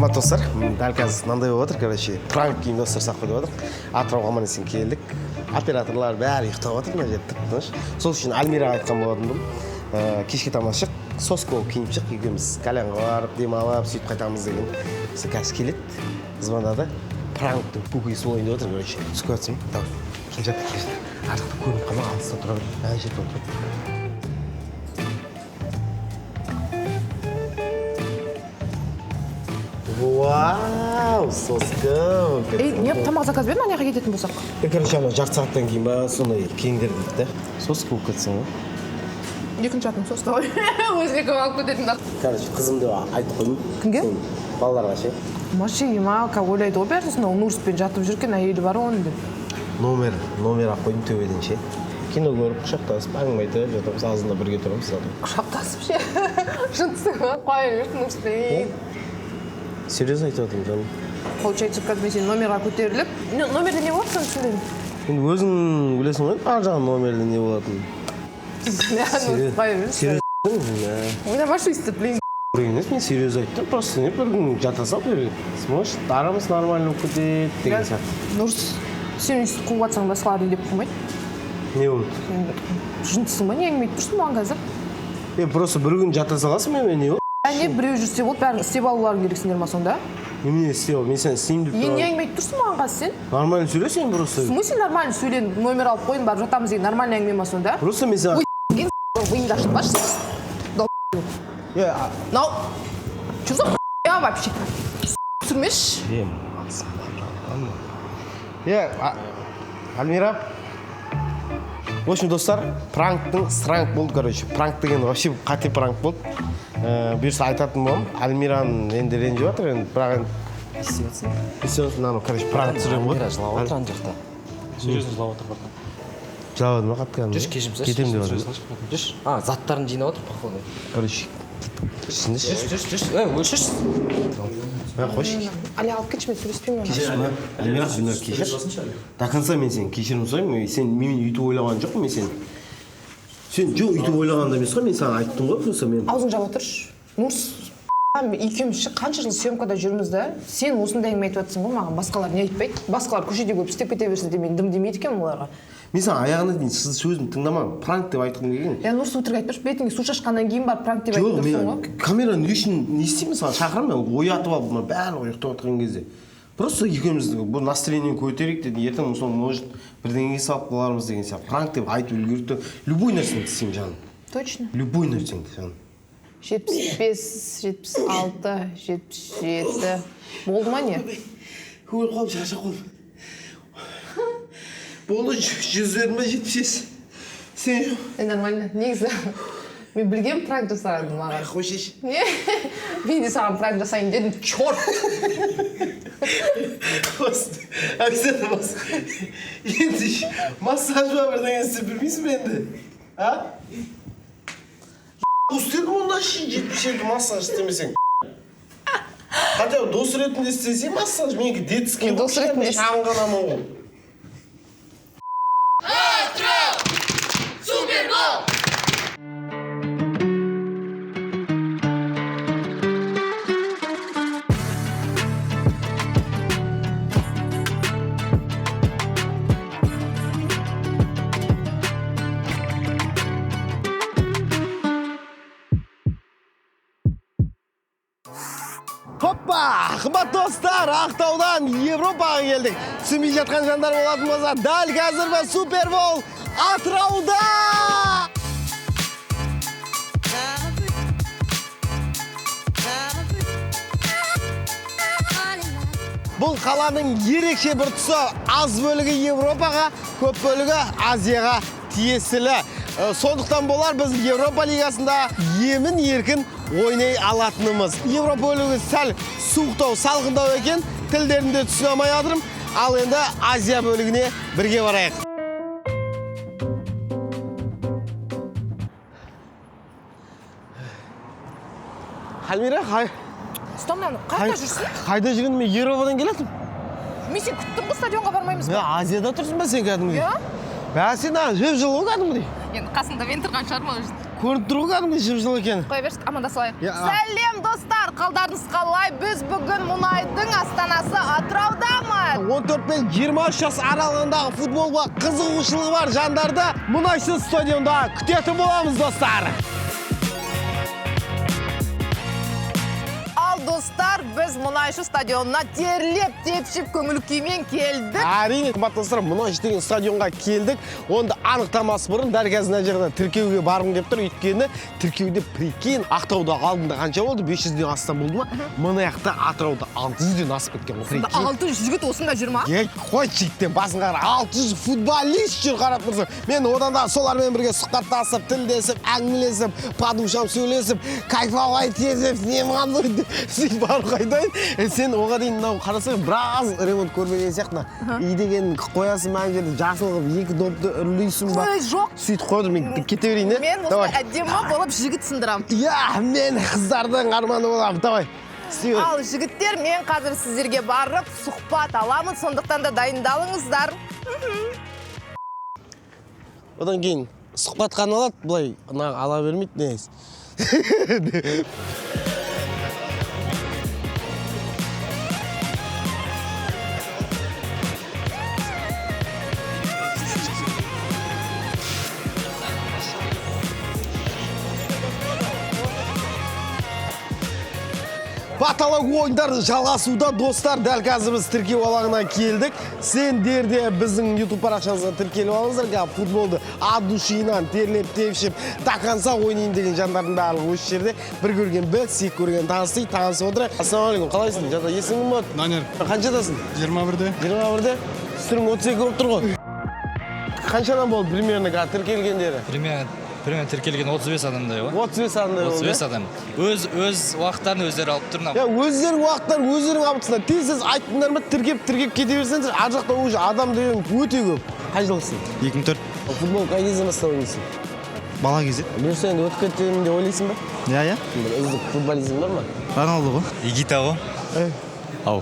Қымбатты достар, дәл қазір мынандай болып отыр, короче, пранк ұйымдастырсақ деп отыр. Атырауға аман есен келдік. Операторлар бәрі ұйықтап отыр, мына жерде тыныш. Сол үшін Альмираға айтқан болатынмын. Кешке тамақ шық, соска болып киініп шық, екеуміз кальянға барып, демалып, сөйтіп қайтамыз деген. Сол қазір келеді, звондады. Пранктың көкесі болайын деп отыр, короче. Түсіп жатсың, давай. Келе жатыр. Артықта көрініп қалма, алыста тұра бер. Ана жерде отырып. Вау, соска. Не тамақ заказ бердің, аняға кететін болсақ? Короче, ана жарты сағаттан кейін ба, сондай кеңдер дейді да. Соска болып кетсің ғой. Екінші атым соска ғой. Өзіне көп алып кететін да. Короче, қызым деп айтып қойдым. Кімге? Балаларға ше. Машима, ойлайды ғой бәрі сонда Нұрыспен жатып жүрген әйелі бар оның деп. Номер алып қойдым төбеден ше. Кино көріп, құшақтасып, әңгіме айтып жатамыз, азында бірге тұрамыз. Құшақтасып ше. Шынтысың ба? Қойып жүрсің Нұрыспен. Серьезно айтып отырмын жаным. Получается, как мен сен номерға көтеріліп, номерде не болады соны түсінбедім. Енді өзің білесің ғой, ар жағын номерде не болатынын. Серьезно? Ойнамашы өйстіп, блин. Емес, мен серьез айттым, просто не бір күн жата сал берген. Сможешь, арамыз нормально болып кетеді деген сияқты. Нұрыс, сен өйстіп қуып атсаң басқалар не деп қоймайды? Не болды? Жынтысың ба, не әңгіме айтып тұрсың маған қазір? Просто бір күн жата саласың мен не болды? Не біреу жүрсе болды, бәрін істеп алуларың керексіңдер ма сонда? Немене істеп ал, мен сені істеймін деп тұрмын. Не әңгіме айтып тұрсың маған қазір сен? Нормально сөйле сен просто. В смысле нормально сөйлен, номер алып қойын, барып жатамыз деген нормальный әңгіме ма сонда? Просто мен саған... Выйыңды ашытпашы. Нау, что за хуйня вообще? Түсірмеш? Альмира. В общем, достар, пранктың сранк болды, короче. Пранк деген вообще қате пранк болды. Бұйырса айтатын болам. Альмираның енді ренжіп жатыр, енді бірақ енді... Естіп короче, пранк түсірем ғой. Жылап отыр ана жақта. Серьезно жылап отыр бақа. Жылап ма қатты кәдімгі? Жүрші кешімсіз. Кетем деп жатыр. Жүрші. Заттарын жинап отыр, походу. Короче, түсіндеші? Өлшіш. Қойшы. Али алып кетші, мен сөйлеспеймін. Кешір ма? Альмира, Гүлнар, кешір. До конца мен сені кешірім сұраймын. Сен мен үйтіп ойлаған жоқпын мен сені. Сен жоқ үйтіп ойлағанда емес қой, мен саған айттым ғой, просто мен... Аузың жауып отыршы. Нұрс, екеуміз қанша жыл съемкада жүрміз да, сен осындай әңгіме айтып жатсың ғой маған, басқалар не айтпайды? Басқалар көшеде көп істеп кете берсе де мен дым демейді екенмін оларға. Мен саған аяғына дейін сөзімді тыңдамадым, пранк деп айтқым келген. Нұрс өтірік айтпашы, бетіңе су шашқаннан кейін барып пранк деп айтып тұрсың ғой. Жоқ, камераны не үшін не істеймін саған шақырамын, мен оятып алып, бәрі ұйықтап отырған кезде. Просто екеуміз бұл настроениені көтерейік деді, ертең соны может бірдеңеге салып қалармыз деген сияқты. Пранк деп айтып үлгерді. Любой нәрсені істеймін жаным. Точно? Любой нәрсені жаным. 75, 76, 77. Болды ма не? Өліп қалып, шаршап қалдым. Болды 100 ма 76. Сен... Нормально, негізі. Мен білгем пранк жасағанды маған. Қойшеш. Не? Мен де саған пранк жасайын дедім, чорт! Әксені бас. Енді массаж ба бірдеңе істеп білмейсің бе енді? Үстедім онда 77 массаж істемесең. Хотя дос ретінде істесең массаж, менікі детский. Дос ретінде шаңғанамын ғой. Супербол! Hoppa! Қымбатты достар, Ақтаудан Европаға келдік. Түсінбей жатқан жандар болатын болса, дәл қазір біз Супербол Атырауда! Бұл қаланың ерекше бір тұсы, аз бөлігі Европаға, көп бөлігі Азияға тиесілі. Сондықтан болар біз Европа лигасында емін-еркін ойнай алатынымыз. Европа бөлігі сәл суықтау, салқындау екен, тілдерінде түсіне алмай жатырмын. Ал енді Азия бөлігіне бірге барайық. Альмира, Ұстамнан, қайда жүрсің? Қайда жүрген? Мен Европадан келетім. Мен сен күттім ғой, стадионға бармаймыз ба? Азияда тұрсың ба сен кәдімгідей? Иә? Бә сен жеп жыл ғой кәдімгідей. Енді қасында мен тұрған шығарма, Көріп тұр ғой кәдімгі жып-жылы екен. Қоя берші, амандасалайық. Я, а. Сәлем достар, қалдарыңыз қалай? Біз бүгін Мұнайдың астанасы Атыраудамыз. 14 пен 23 жас аралығындағы футболға қызығушылығы бар жандарды Мұнайшы стадионда күтетін боламыз, достар. Ал достар, біз Мұнайшы стадионына терлеп, тепшіп, көңіл күймен келдік. Әрине, қымбатты достар, Мұнайшы деген стадионға келдік. Онда анықтамасы бұрын дәл қазір мына жерде тіркеуге барғым келіп тұр. Өйткені тіркеуде прикинь, Ақтауда алдында қанша болды? 500-ден астам болды ма? Мына жақта Атырауда 600-ден асып кеткен. 600 жігіт осында жүр ма? Қой жігіттен басын қара, 600 футболист жүр қарап тұрсың. Мен одан да солармен бірге сұхбаттасып, тілдесіп, әңгімелесіп, падушам сөйлесіп, кайфовать етіп, сен бар қайдайын. Сен оға дейін мынау қарасаң, біраз ремонт көрмеген сияқты. Үй деген қоясың мән жерде жасыл қылып, екі допты үрлейсің ба? Жоқ. Сөйтіп қойдыр, мен кете берейін. Мен осылай әдемі болып жігіт сындырам. Я, мен қыздардың арманы болам. Давай. Ал жігіттер, мен қазір сіздерге барып сұхбат аламын, сондықтан да дайындалыңыздар. Одан кейін сұхбат қана алады, бұлай ала бермейді нес. Баталог ойындары жалғасуда, достар, дәл қазір біз тіркеу алаңына келдік. Сендер де біздің YouTube парақшамызға тіркеліп алыңыздар. Футболды ат-душинан терлеп тепшіп, тақанса ойнайын деген жандардың барлығы осы жерде. Бір көрген біл, сек көрген танысый, танысып отырайық. Ассалаумағалейкум, қалайсың? Жата, есіңің бе? Данияр. Қаншадасың? 21-де. 21-де? Сүрің 32 болып тұр ғой. Қаншадан болды примерно тіркелгендері? Примерно тіркелген 35 адамдай ғой. 35 адамдай болды. 35 адам. Өз уақыттарын өздері алып тұр. Я, өздерің уақыттарын өздерің алып тұрсыңдар. Тез айттыңдар ма, тіркеп кете берсеңдер, ар жақта уже адам деген өте көп. Қай жылғысың? 2004. Футбол қай кезден бастап ойнайсың? Бала кезде. Бұйырса енді өтіп кетемін деп ойлайсың ба? Иә. Бір үздік футболизм бар ма? Роналду ғой. Игита ғой. Ау.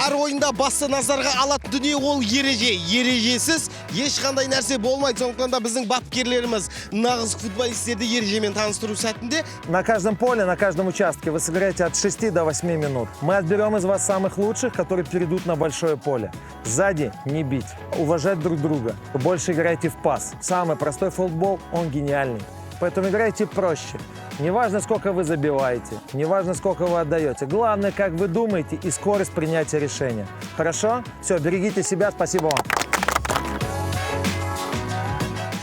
Әр ойында басты назарға алатын дүние ол ереже. Ережесіз ешқандай нәрсе болмайды. Сондықтан да біздің бапкерлеріміз нағыз футболистерді ережемен таныстыру сәтінде На каждом поле, на каждом участке вы сыграете от 6 до 8 минут. Мы отберем из вас самых лучших, которые перейдут на большое поле. Сзади не бить, уважать друг друга. Больше играйте в пас. Самый простой футбол, он гениальный. Поэтому играйте проще. Неважно, сколько вы забиваете, неважно, сколько вы отдаете. Главное, как вы думаете и скорость принятия решения. Хорошо? Все, берегите себя. Спасибо вам.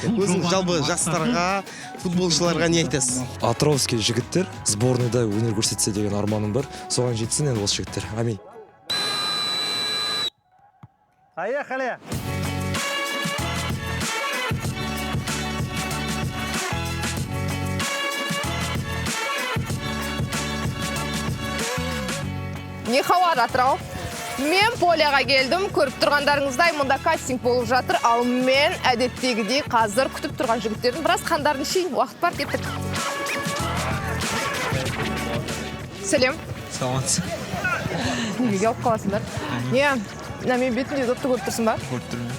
өзің жалпы жастарға, футболшыларға не айтасыз? Атыраускай жігіттер сборныйда өнер көрсетсе деген арманым бар. Соған жетсін енді осы жігіттер. Амин. Поехали! Не хабар, Атырау? Мен поляға келдім, көріп тұрғандарыңыздай мұнда кастинг болып жатыр, ал мен әдеттегідей қазір күтіп тұрған жігіттердің біраз қандарын ішейін, уақыт бар, кеттік. Сәлем. Саламатсың. Неге келіп қаласыңдар? Не, мен бетінде допты көріп тұрсың ба? Көріп тұрмын.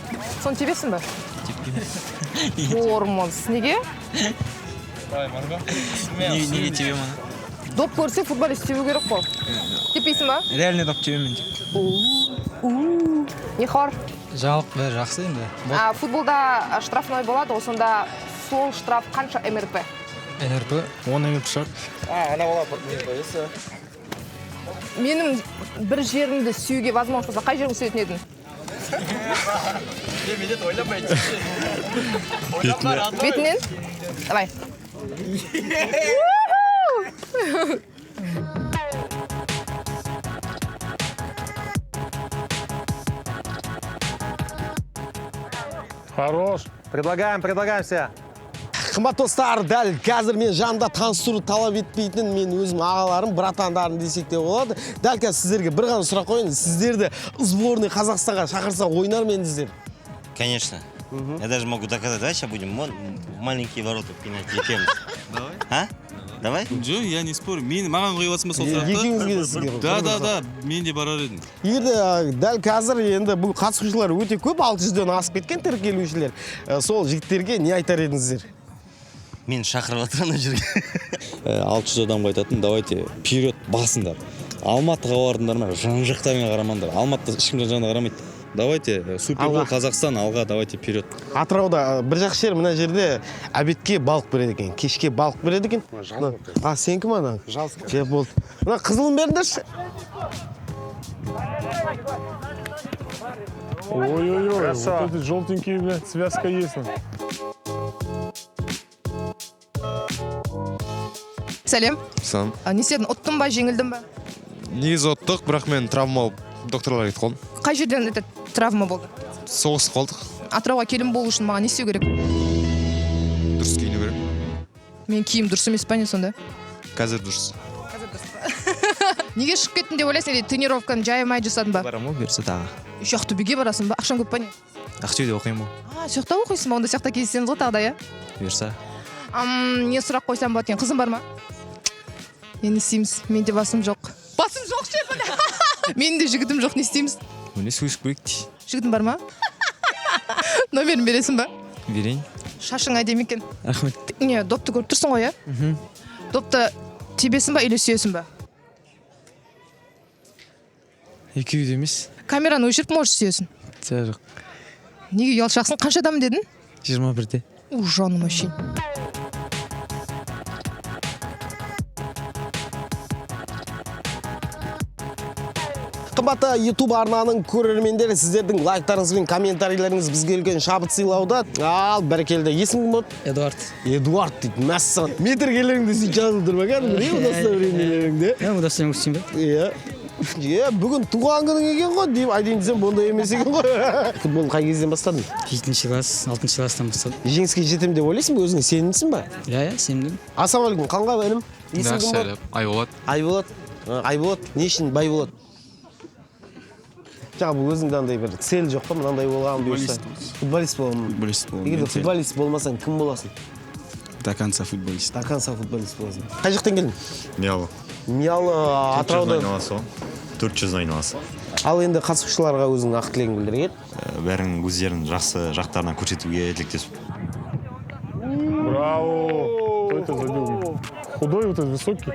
Соны тебесің ба? Ормыз. Неге? Неге тебем ана? Доп көрсе футболист тебу керек қой. Тепейсің ба? Реальный доп тебемін. Не хабар? Жаңалық бәрі жақсы енді. Футболда штрафной болады, осында сол штраф қанша МРП? НРП 10 МРП шығар. Ана бала не қойысы? Менің бір жерімді сүйуге возможно болса, қай жеріңді сүйетін едің? Бетінен? Давай. Хорош. Предлагаем все. Қымбат достар, дәл қазір мен жанымда таныстыру талап етпейтін мен өзім ағаларым, братандарым десек те болады. Дәл қазір сіздерге бір ғана сұрақ қояйын. Сіздерді сборный Қазақстанға шақырса ойнар ма едіңіздер? Конечно. Я даже могу доказать. Давай сейчас будем маленькие ворота пинать. Давай. А? Давай. Жо, я не спорю. Маған қойып жатсың ба сол сұрақты? Екеуіңізге де сізге. Да, мен де барар едім. Егер дәл қазір енді бұл қатысушылар өте көп, 600-ден асып кеткен тіркелушілер. Сол жігіттерге не айтар едіңіздер? Мен шақырып жатыр ана жерге. 600 адамға айтатын, давайте вперед басыңдар. Алматыға бардыңдар ма, жан-жақтарыңа қарамаңдар. Алматыда ешкім жан-жағына қарамайды. Давайте Супербол Қазақстан алға, давайте вперед. Атырауда бір жақсы жер, мына жерде обедке балық береді екен, кешке балық береді екен. Сенікі ма ана? Жалсыз. Жеп болды. Мына қызылын беріңдерші. Ой-ой-ой, вот эти желтенькие, блядь, связка есть. Сәлем. Сам. Не істедің, ұттың ба, жеңілдің ба? Негізі оттық, бірақ мен травма алып докторлар кетіп қалдым. Қай жерден травма болды? Соғысып қалдық. Атырауға келін болу үшін маған не істеу керек? Дұрыс киіну керек. Мен киім дұрыс емес па не сонда? Қазір дұрыс. Неге шығып кеттің деп ойлайсың, или тренировканы жаймай жасадың ба? Барам ғой берсе тағы. Үш Ақтөбеге барасың ба? Ақшаң көп па не? Ақтөбеде оқимын ғой. Сол жақта оқисың ба? Онда сол жақта кездесеміз ғой тағы да, иә? Берсе. Не сұрақ қойсам болады екен, қызың бар ма? Не істейміз? Менде басым жоқ. Басым жоқ ше міне. Менің де жігітім жоқ, не істейміз? Өне сөйлесіп көрейік дейді. Жігітің бар ма? Номерін бересің ба? Берейін. Шашың әдемі екен. Рахмет. Не, допты көріп тұрсың ғой, иә? Допты тебесің ба или сүйесің ба? Екеуі де емес. Камераны өшіріп, может, сүйесің? Жоқ. Неге ұялшақсың? Қанша адам дедің? 21-де. Жаным өшін. Қымбатты YouTube арнаның көрермендері, сіздердің лайктарыңыз бен комментарийлеріңіз бізге үлкен шабыт сыйлауда. Ал, бәрекелді. Есің кім болды? Эдуард. Эдуард дейді. Мәссаған. Метргелеріңді сен жазылып тұр ма? Кәдімгі удостоверениелеріңде. Удостоверение көрсетейін бе? Иә. Бүгін туған күнің екен ғой деп айтайын десем, бұндай емес екен ғой. Футбол қай кезден бастадың? 7-ші класс, 6-ші класстан бастадым. Жеңіске жетем деп ойлайсың ба? Өзіңе сенімсің ба? Иә, сенімдімін. Ассалаумағалейкум. Қанға бәлем? Есің кім болды? Айболат. Айболат. Айболат. Не үшін бай болады? Жаңа бұл өзіңде андай бір цель жоқ па, мынандай болған бұйырса? Футболист боламын. Футболист боламын. Егер футболист болмасаң, кім боласың? До конца футболист. До конца футболист боласың. Қай жақтан келдің? Миялы. Миялы Атыраудан. 400 айналасы. Ал енді қатысушыларға өзіңнің ақ тілегін білдірген. Бәрін өздерін жақсы жақтарынан көрсетуге тілектесіп. Браво! Кто это забил? Худой, вот этот высокий.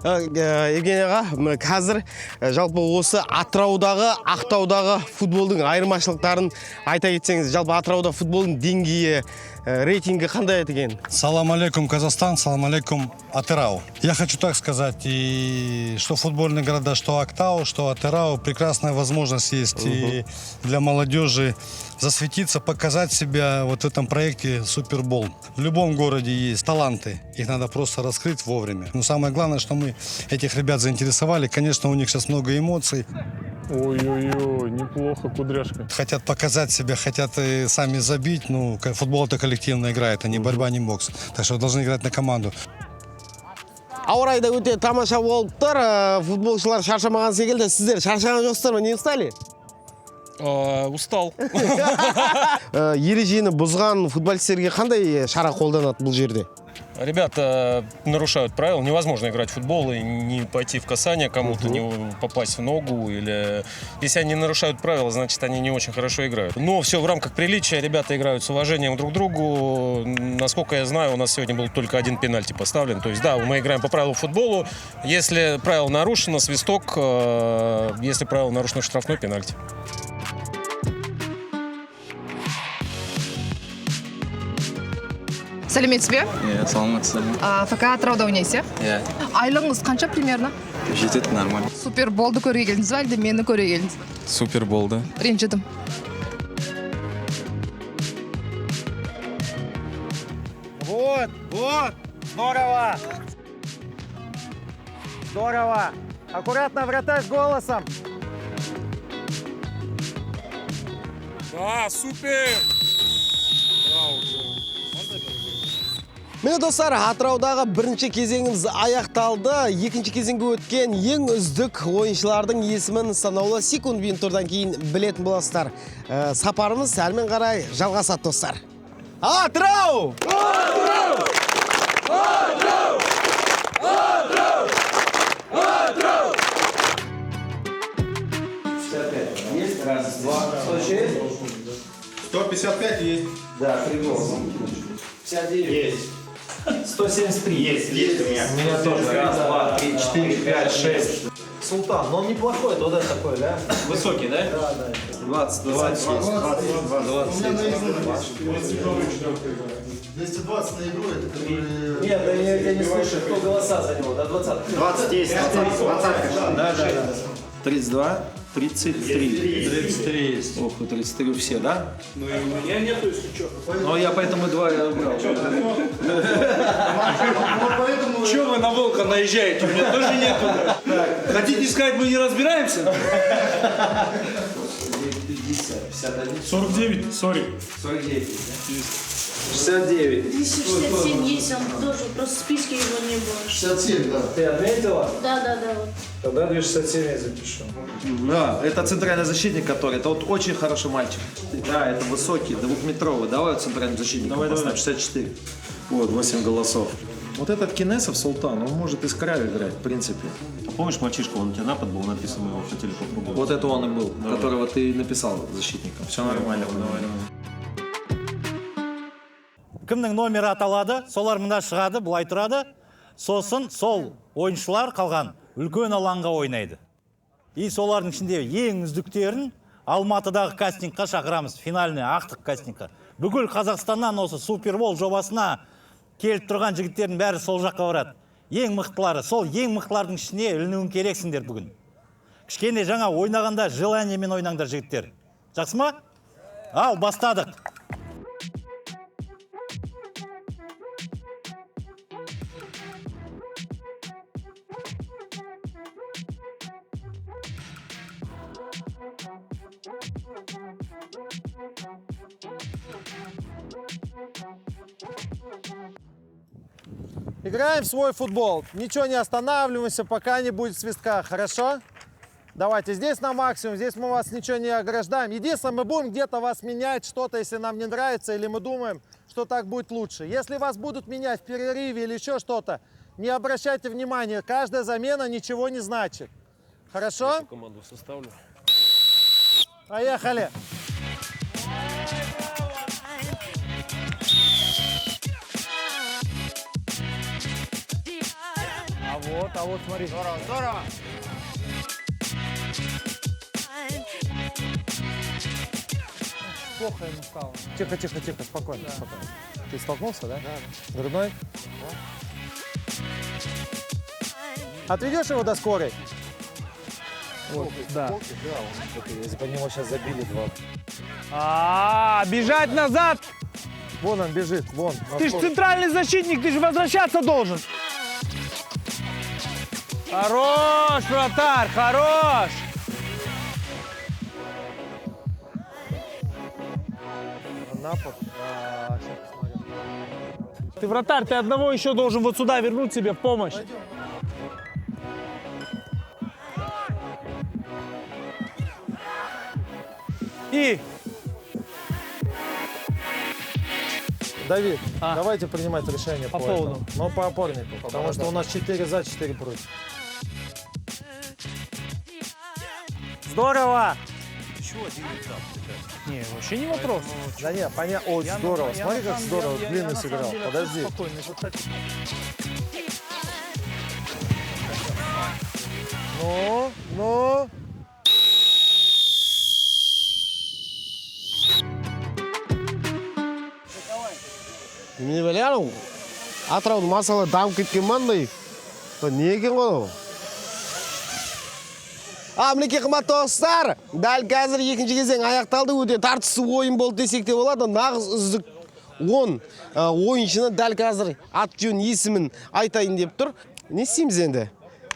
Евгений аға, қазір жалпы осы Атыраудағы, Ақтаудағы футболдың айырмашылықтарын айта кетсеңіз, жалпы Атырауда футболдың деңгейі, рейтингі қандай екен? Салам алейкум, Казахстан, салам алейкум, Атырау. Я хочу так сказать, и что футбольные города, что Актау, что Атырау, прекрасная возможность есть и для молодежи засветиться, показать себя вот в этом проекте Супербол. В любом городе есть таланты, их надо просто раскрыть вовремя. Но самое главное, что мы этих ребят заинтересовали. Конечно, у них сейчас много эмоций. Ой-ой-ой, неплохо, кудряшка. Хотят показать себя, хотят и сами забить. Ну, футбол — это коллективная игра, это не борьба, не бокс. Так что должны играть на команду. Ауа райы да өте тамаша болып тұр. Футболшылар шаршамаған секілді. Сіздер шаршаған жоқсыздар ма? Не устали? Устал. Ережені бұзған футболистерге қандай шара қолданады бұл жерде? Ребята нарушают правила. Невозможно играть в футбол и не пойти в касание кому-то, не попасть в ногу. Или если они нарушают правила, значит, они не очень хорошо играют. Но все в рамках приличия. Ребята играют с уважением друг к другу. Насколько я знаю, у нас сегодня был только один пенальти поставлен. То есть, да, мы играем по правилу футболу. Если правило нарушено, свисток. Если правило нарушено, штрафной, пенальти. Сәлеметсіз бе? Иә, саламатсыз. ФК Атырауда ойнайсыз, иә? Айлығыңыз қанша примерно? Жетеді, нормально. Суперболды көре келдіңіз ба, әлде мені көре келдіңіз? Суперболды. Ренжідім. Вот, здорово! Здорово! Аккуратно, вратарь с голосом! Да, супер! Міне достар, Атыраудағы бірінші кезеңіміз аяқталды. Екінші кезеңге өткен ең үздік ойыншылардың есімін санаулы секунд минуттардан кейін білетін боласыздар. Сапарымыз әлмен қарай жалғасады достар. Атырау! Атырау! Атырау! Есть? Раз, два. 106? 155 есть. Да, прикол. 59. Есть. 173. Есть у меня. У меня тоже. Раз, два, три, четыре, пять, шесть. Султан, но он неплохой, это вот это такой, да? Высокий, да? Да, да. 20, 20, 220 на игру, это которые... Нет, да я не слышу, кто голоса за него, до 20. 20 есть. 20. Да, да. 32, 33. 33 есть. Ох, и 33 все, да? Ну и у меня нету, если что. Ну, я поэтому 2 убрал. Поэтому... Че вы на волка наезжаете? У меня тоже нету. Хотите сказать, мы не разбираемся? 49, 40. 49. 69. 267 есть, он тоже, просто в списке его не было. 67, да. Ты отметила? Да, вот. Тогда 267 я запишу. Да, это центральный защитник, который, это вот очень хороший мальчик. Да, это высокий, двухметровый. Давай центральный защитник. Давай, 64. Вот, 8 голосов. Вот этот Кинесов, Султан, он может из края играть, в принципе. Помнишь мальчишку, он у тебя напад был написан, мы его хотели попробовать. Вот это он и был, которого ты написал защитником. Все нормально. Кімнің номері аталады, солар мында шығады, бұлай тұрады. Сосын сол ойыншылар қалған үлкен алаңға ойнайды. И солардың ішінде ең үздіктерін Алматыдағы кастингқа шақырамыз, финальный ақтық кастингқа. Бүкіл Қазақстаннан осы Супербол жобасына келіп тұрған жігіттердің бәрі сол жаққа барады. Ең мықтылары, сол ең мықтылардың ішіне ілінуің керексіңдер бүгін. Кішкене жаңа ойнағанда желаниемен ойнаңдар жігіттер. Жақсы ма? Ал, бастадық. Играем в свой футбол. Ничего не останавливаемся, пока не будет свистка. Хорошо? Давайте, здесь на максимум, здесь мы вас ничего не ограждаем. Единственное, мы будем где-то вас менять, что-то, если нам не нравится, или мы думаем, что так будет лучше. Если вас будут менять в перерыве или еще что-то, не обращайте внимания. Каждая замена ничего не значит. Хорошо? Я команду составлю. Поехали. А вот, смотри. Здорово, здорово. Плохо ему стало. Тихо, тихо, тихо, спокойно, спокойно. Ты столкнулся, да? Да. Грудной? Да. Отведешь его до скорой? Вот, да. Если бы него сейчас забили 2. Бежать назад! Вон он бежит, вон. Ты же центральный защитник, ты же возвращаться должен. Хорош, вратарь, хорош! Напад. Ты вратарь, ты одного еще должен вот сюда вернуть себе в помощь. И... Давид, давайте принимать решение по поводу. Но по опорнику, потому что у нас 4 за, 4 против. Здорово! Чего делать там? Не, вообще не вопрос. Да нет, понятно. Ой, здорово. Смотри, как здорово длинный сыграл. Подожди. Ну. Мен білемін, атыраудың масалы дамып кеткен маңдай. Не екен ғой? Мінекей қымбатты достар, дәл қазір екінші кезең аяқталды, өте тартысты ойын болды десек те болады. Нағыз үздік 10 ойыншыны дәл қазір аты-жөнін есімін айтайын деп тұр. Не істейміз енді?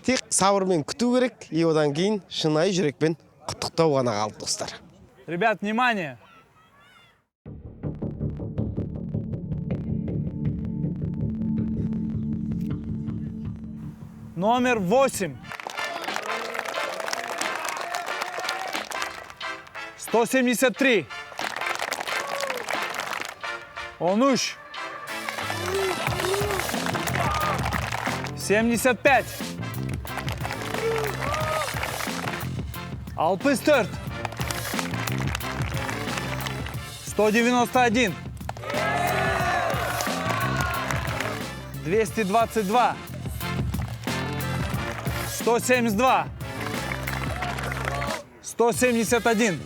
Тек сабырмен күту керек, и одан кейін шынайы жүрекпен құттықтау ғана қалды, достар. Ребят, внимание! Номер 8. 173. 13. 75. 64. 191. 222. 172. 171.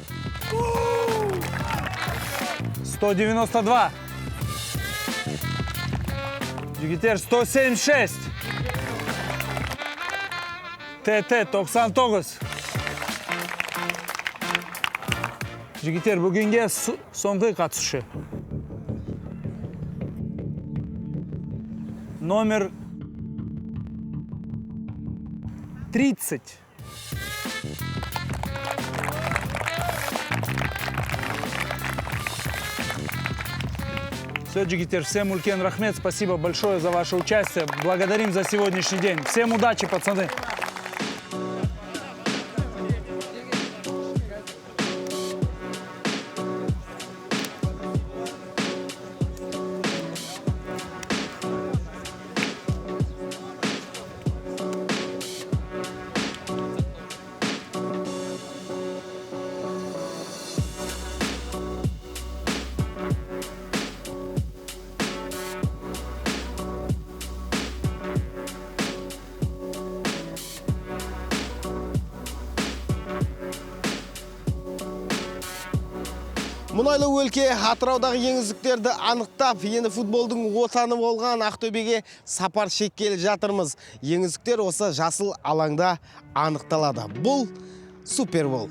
192. Жігіттер 176. ТТ 99. Жігіттер бүгінге соңғы қатысушы. Номер 30. Все, жігіттер, всем үлкен рахмет, спасибо большое за ваше участие. Благодарим за сегодняшний день. Всем удачи, пацаны. Мұнайлы өлке Атыраудағы еңіздіктерді анықтап, енді футболдың отаны болған Ақтөбеге сапар шеккелі жатырмыз. Еңіздіктер осы жасыл алаңда анықталады. Бұл Супербол.